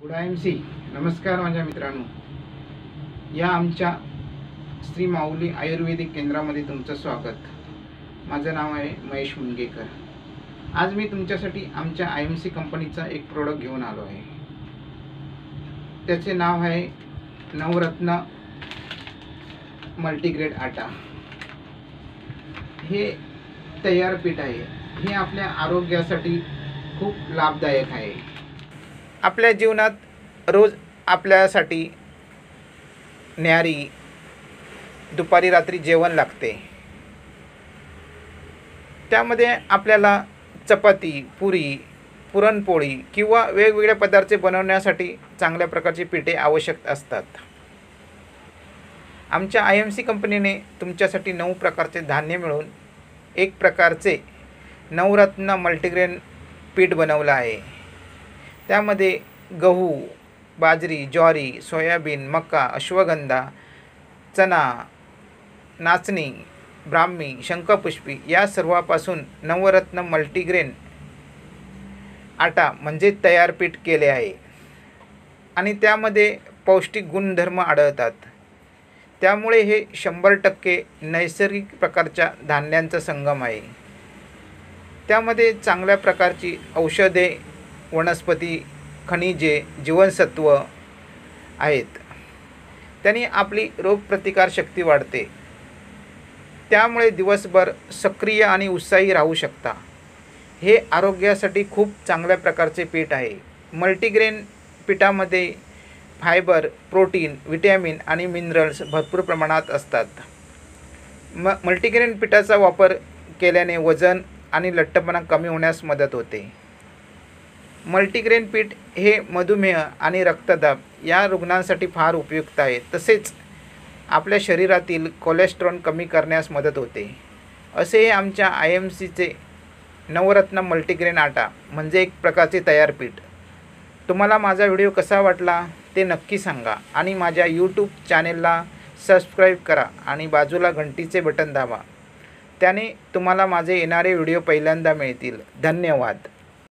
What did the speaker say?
Good C नमस्कार माझ्या मित्रांनो, या आमच्या श्री माऊली आयुर्वेदिक केंद्रामध्ये तुमचं स्वागत। माझं नाव आहे महेश मुनगेकर। आज मी तुमच्यासाठी आमच्या IMC कंपनीचा एक प्रोडक्ट घेऊन आलो आहे। त्याचे नाव आहे नवरत्न मल्टीग्रेन आटा। हे तयार पीठ आहे। हे आपल्या आरोग्यासाठी खूप लाभदायक आहे। आपल्या जीवनात रोज आपल्यासाठी न्याहारी दुपारी रात्री जेवण लागते। त्यामध्ये आपल्याला चपाती, पुरी, पुरणपोळी किंवा वेगवेगळे पदार्थ बनवण्यासाठी चांगल्या प्रकारची पीठे आवश्यक असतात। आमच्या IMC कंपनीने तुमच्यासाठी 9 प्रकारचे धान्य मिळून एक प्रकारचे नवरत्न मल्टीग्रेन पीठ बनवलं आहे। त्यामध्ये गहू, बाजरी, ज्वारी, सोयाबीन, मका, अश्वगंधा, चना, नाचणी, ब्राह्मी, शंखपुष्पी या सर्वापासून नवरत्न मल्टीग्रेन आटा म्हणजे तयार पीठ केले आहे आणि त्यामध्ये पौष्टिक गुणधर्म आढळतात। त्यामुळे हे 100% नैसर्गिक प्रकारच्या धान्यांचा संगम आहे। त्यामध्ये चांगल्या प्रकारची औषधे, वनस्पती, खनिजे, जीवनसत्व आहेत। त्यांनी आपली रोगप्रतिकार शक्ती वाढते। त्यामुळे दिवसभर सक्रिय आणि उत्साही राहू शकता। हे आरोग्यासाठी खूप चांगल्या प्रकारचे पीठ आहे। मल्टीग्रेन पीठामध्ये फायबर, प्रोटीन, विटॅमिन आणि मिनरल्स भरपूर प्रमाणात असतात। मल्टीग्रेन पीठाचा वापर केल्याने वजन आणि लठ्ठपणा कमी होण्यास मदत होते। मल्टीग्रेन पीठ हे मधुमेह आणि रक्तदाब या रुग्णांसाठी फार उपयुक्त आहे। तसेच आपल्या शरीरातील कोलेस्टेरॉल कमी करण्यास मदत होते। असे हे आमच्या IMCचे नवरत्न मल्टीग्रेन आटा म्हणजे एक प्रकारचे तयार पीठ। तुम्हाला माझा व्हिडिओ कसा वाटला ते नक्की सांगा आणि माझ्या YouTube चॅनेलला सबस्क्राईब करा आणि बाजूला घंटीचे बटन दाबा। त्याने तुम्हाला माझे येणारे व्हिडिओ पहिल्यांदा मिळतील। धन्यवाद।